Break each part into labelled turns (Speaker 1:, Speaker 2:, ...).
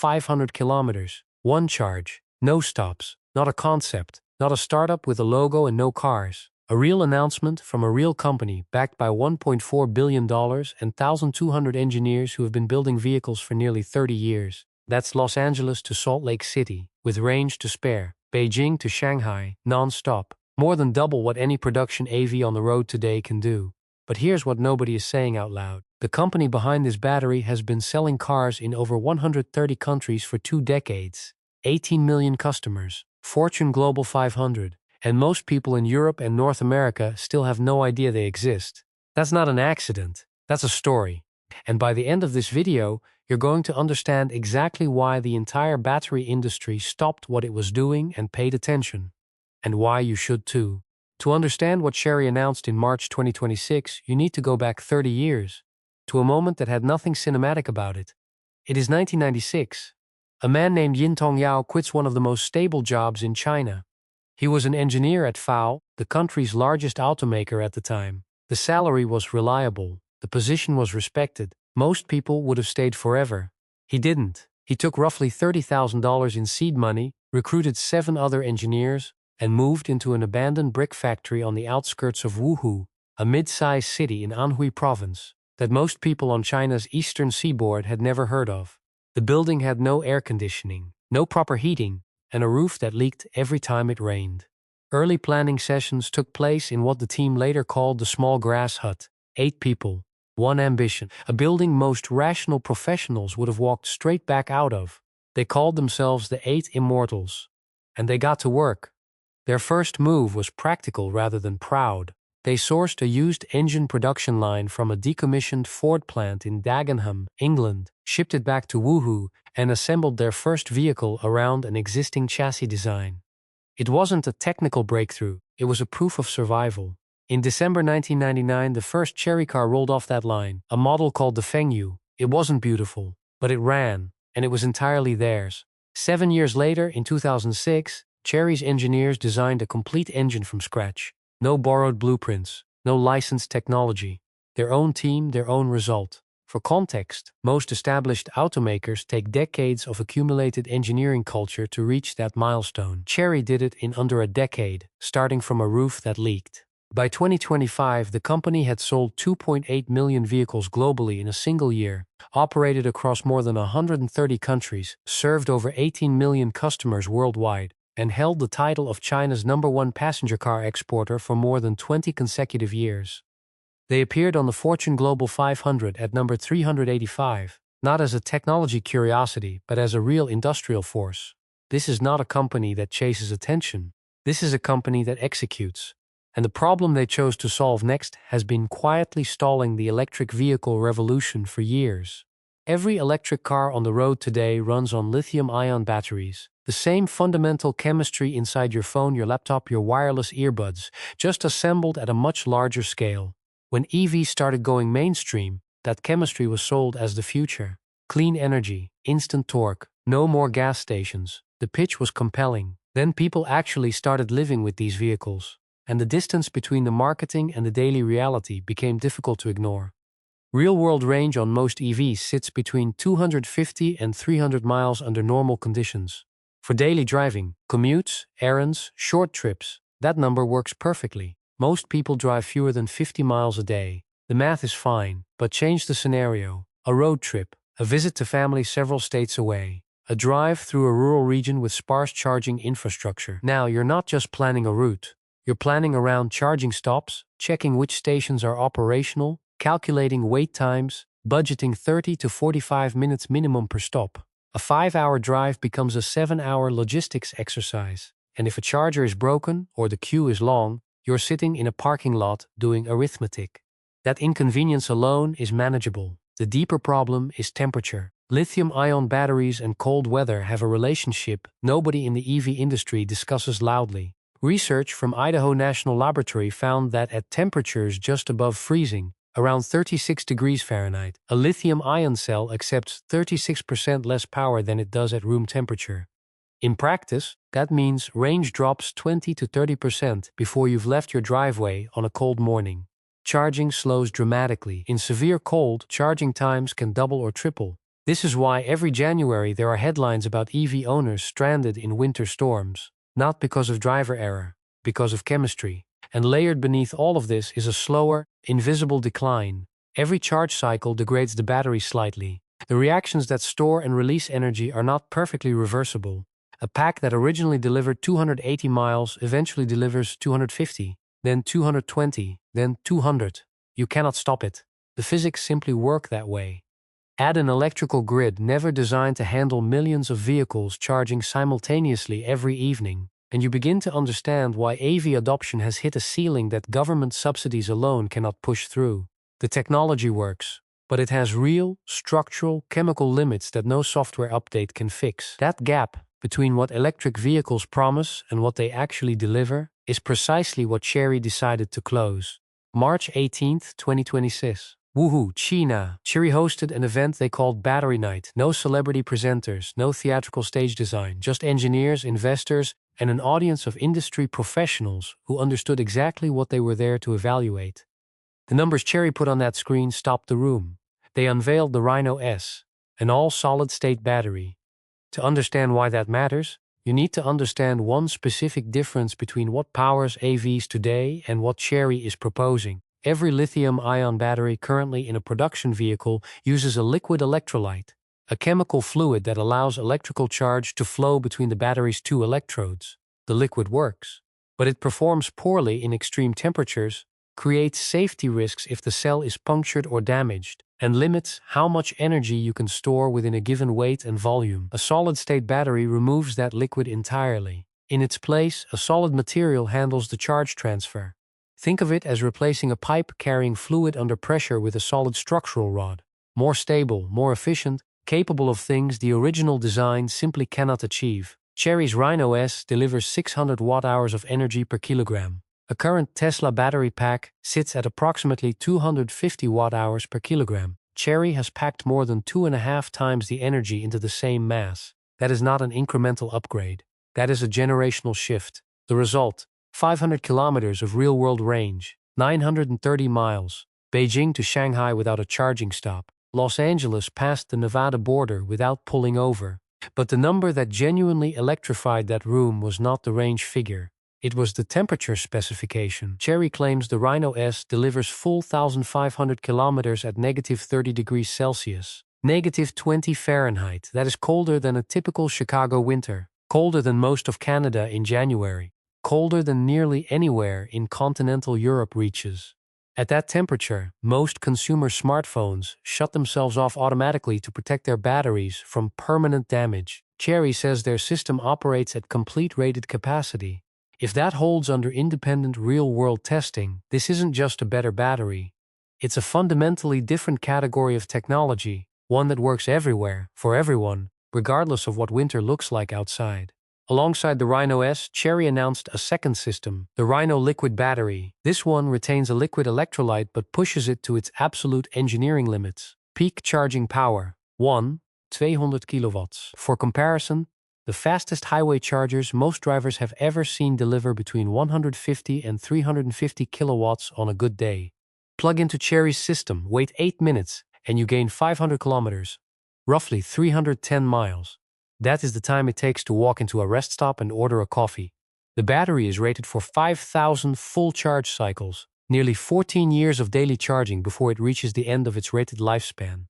Speaker 1: 500 kilometers. One charge. No stops. Not a concept. Not a startup with a logo and no cars. A real announcement from a real company backed by $1.4 billion and 1,200 engineers who have been building vehicles for nearly 30 years. That's Los Angeles to Salt Lake City, with range to spare. Beijing to Shanghai, non-stop. More than double what any production AV on the road today can do. But here's what nobody is saying out loud. The company behind this battery has been selling cars in over 130 countries for 2 decades. 18 million customers. Fortune Global 500. And most people in Europe and North America still have no idea they exist. That's not an accident. That's a story. And by the end of this video, you're going to understand exactly why the entire battery industry stopped what it was doing and paid attention. And why you should too. To understand what Chery announced in March 2026, you need to go back 30 years, to a moment that had nothing cinematic about it. It is 1996. A man named Yintong Yao quits one of the most stable jobs in China. He was an engineer at FAO, the country's largest automaker at the time. The salary was reliable. The position was respected. Most people would have stayed forever. He didn't. He took roughly $30,000 in seed money, recruited 7 other engineers, and moved into an abandoned brick factory on the outskirts of Wuhu, a mid-sized city in Anhui province that most people on China's eastern seaboard had never heard of. The building had no air conditioning, no proper heating, and a roof that leaked every time it rained. Early planning sessions took place in what the team later called the small grass hut. 8 people, 1 ambition, a building most rational professionals would have walked straight back out of. They called themselves the 8 Immortals. And they got to work. Their first move was practical rather than proud. They sourced a used engine production line from a decommissioned Ford plant in Dagenham, England, shipped it back to Wuhu, and assembled their first vehicle around an existing chassis design. It wasn't a technical breakthrough, it was a proof of survival. In December 1999, the first Chery car rolled off that line, a model called the Fengyu. It wasn't beautiful, but it ran, and it was entirely theirs. 7 years later, in 2006, Chery's engineers designed a complete engine from scratch. No borrowed blueprints, no licensed technology. Their own team, their own result. For context, most established automakers take decades of accumulated engineering culture to reach that milestone. Chery did it in under a decade, starting from a roof that leaked. By 2025, the company had sold 2.8 million vehicles globally in a single year, operated across more than 130 countries, served over 18 million customers worldwide, and held the title of China's #1 passenger car exporter for more than 20 consecutive years. They appeared on the Fortune Global 500 at number 385, not as a technology curiosity, but as a real industrial force. This is not a company that chases attention. This is a company that executes. And the problem they chose to solve next has been quietly stalling the electric vehicle revolution for years. Every electric car on the road today runs on lithium-ion batteries. The same fundamental chemistry inside your phone, your laptop, your wireless earbuds, just assembled at a much larger scale. When EVs started going mainstream, that chemistry was sold as the future. Clean energy, instant torque, no more gas stations. The pitch was compelling. Then people actually started living with these vehicles, and the distance between the marketing and the daily reality became difficult to ignore. Real-world range on most EVs sits between 250 and 300 miles under normal conditions. For daily driving, commutes, errands, short trips, that number works perfectly. Most people drive fewer than 50 miles a day. The math is fine, but change the scenario. A road trip, a visit to family several states away, a drive through a rural region with sparse charging infrastructure. Now, you're not just planning a route. You're planning around charging stops, checking which stations are operational, calculating wait times, budgeting 30 to 45 minutes minimum per stop. A 5-hour drive becomes a 7-hour logistics exercise. And if a charger is broken or the queue is long, you're sitting in a parking lot doing arithmetic. That inconvenience alone is manageable. The deeper problem is temperature. Lithium-ion batteries and cold weather have a relationship nobody in the EV industry discusses loudly. Research from Idaho National Laboratory found that at temperatures just above freezing, around 36 degrees Fahrenheit, a lithium-ion cell accepts 36% less power than it does at room temperature. In practice, that means range drops 20 to 30% before you've left your driveway on a cold morning. Charging slows dramatically. In severe cold, charging times can double or triple. This is why every January there are headlines about EV owners stranded in winter storms, not because of driver error, because of chemistry. And layered beneath all of this is a slower, invisible decline. Every charge cycle degrades the battery slightly. The reactions that store and release energy are not perfectly reversible. A pack that originally delivered 280 miles eventually delivers 250, then 220, then 200. You cannot stop it. The physics simply work that way. Add an electrical grid never designed to handle millions of vehicles charging simultaneously every evening, and you begin to understand why AV adoption has hit a ceiling that government subsidies alone cannot push through. The technology works, but it has real, structural, chemical limits that no software update can fix. That gap between what electric vehicles promise and what they actually deliver is precisely what Chery decided to close. March 18, 2026. Woohoo, China. Chery hosted an event they called Battery Night. No celebrity presenters, no theatrical stage design, just engineers, investors, and an audience of industry professionals who understood exactly what they were there to evaluate. The numbers Chery put on that screen stopped the room. They unveiled the Rhino S, an all-solid-state battery. To understand why that matters, you need to understand one specific difference between what powers AVs today and what Chery is proposing. Every lithium-ion battery currently in a production vehicle uses a liquid electrolyte, a chemical fluid that allows electrical charge to flow between the battery's two electrodes. The liquid works, but it performs poorly in extreme temperatures, creates safety risks if the cell is punctured or damaged, and limits how much energy you can store within a given weight and volume. A solid-state battery removes that liquid entirely. In its place, a solid material handles the charge transfer. Think of it as replacing a pipe carrying fluid under pressure with a solid structural rod. More stable, more efficient, capable of things the original design simply cannot achieve. Chery's Rhino S delivers 600 watt-hours of energy per kilogram. A current Tesla battery pack sits at approximately 250 watt-hours per kilogram. Chery has packed more than 2.5 times the energy into the same mass. That is not an incremental upgrade. That is a generational shift. The result: 500 kilometers of real-world range, 930 miles, Beijing to Shanghai without a charging stop, Los Angeles past the Nevada border without pulling over. But the number that genuinely electrified that room was not the range figure. It was the temperature specification. Chery claims the Rhino S delivers full 1,500 kilometers at negative 30 degrees Celsius, negative 20 Fahrenheit. That is colder than a typical Chicago winter, colder than most of Canada in January, colder than nearly anywhere in continental Europe reaches. At that temperature, most consumer smartphones shut themselves off automatically to protect their batteries from permanent damage. Chery says their system operates at complete rated capacity. If that holds under independent real-world testing, this isn't just a better battery. It's a fundamentally different category of technology, one that works everywhere, for everyone, regardless of what winter looks like outside. Alongside the Rhino S, Chery announced a second system, the Rhino Liquid Battery. This one retains a liquid electrolyte but pushes it to its absolute engineering limits. Peak charging power, 200 kilowatts. For comparison, the fastest highway chargers most drivers have ever seen deliver between 150 and 350 kilowatts on a good day. Plug into Chery's system, wait 8 minutes, and you gain 500 kilometers, roughly 310 miles. That is the time it takes to walk into a rest stop and order a coffee. The battery is rated for 5,000 full charge cycles, nearly 14 years of daily charging before it reaches the end of its rated lifespan.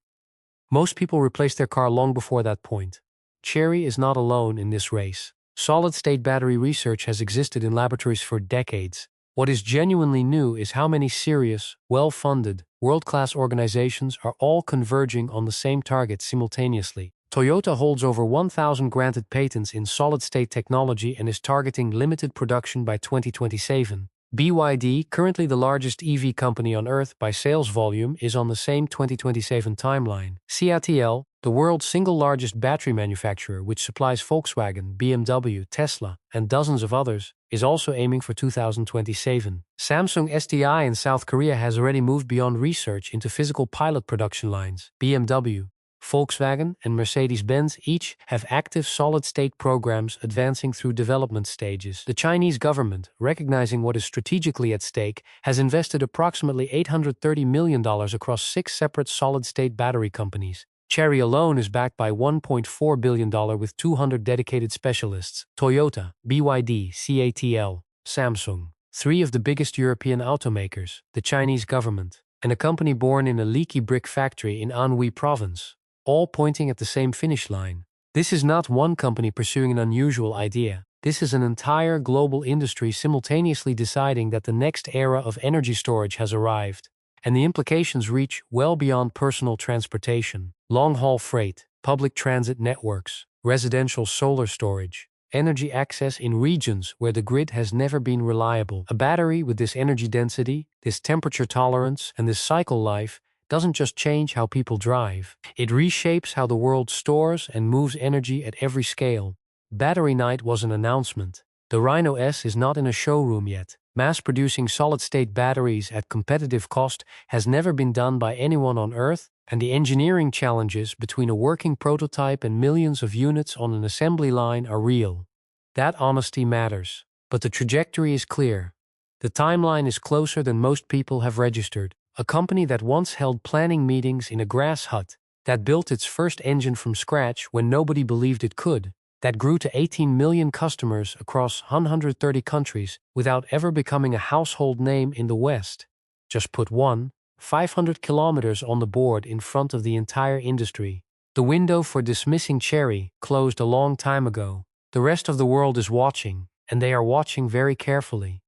Speaker 1: Most people replace their car long before that point. Chery is not alone in this race. Solid-state battery research has existed in laboratories for decades. What is genuinely new is how many serious, well-funded, world-class organizations are all converging on the same target simultaneously. Toyota holds over 1,000 granted patents in solid-state technology and is targeting limited production by 2027. BYD, currently the largest EV company on Earth by sales volume, is on the same 2027 timeline. CATL, the world's single largest battery manufacturer, which supplies Volkswagen, BMW, Tesla, and dozens of others, is also aiming for 2027. Samsung SDI in South Korea has already moved beyond research into physical pilot production lines. BMW, Volkswagen, and Mercedes-Benz each have active solid-state programs advancing through development stages. The Chinese government, recognizing what is strategically at stake, has invested approximately $830 million across 6 separate solid-state battery companies. Chery alone is backed by $1.4 billion with 200 dedicated specialists: Toyota, BYD, CATL, Samsung, three of the biggest European automakers, the Chinese government, and a company born in a leaky brick factory in Anhui province, all pointing at the same finish line. This is not one company pursuing an unusual idea. This is an entire global industry simultaneously deciding that the next era of energy storage has arrived. And the implications reach well beyond personal transportation, long-haul freight, public transit networks, residential solar storage, energy access in regions where the grid has never been reliable. A battery with this energy density, this temperature tolerance, and this cycle life doesn't just change how people drive. It reshapes how the world stores and moves energy at every scale. Battery Night was an announcement. The Rhino S is not in a showroom yet. Mass-producing solid-state batteries at competitive cost has never been done by anyone on Earth, and the engineering challenges between a working prototype and millions of units on an assembly line are real. That honesty matters. But the trajectory is clear. The timeline is closer than most people have registered. A company that once held planning meetings in a grass hut, that built its first engine from scratch when nobody believed it could, that grew to 18 million customers across 130 countries without ever becoming a household name in the West. Just put 500 kilometers on the board in front of the entire industry. The window for dismissing Chery closed a long time ago. The rest of the world is watching, and they are watching very carefully.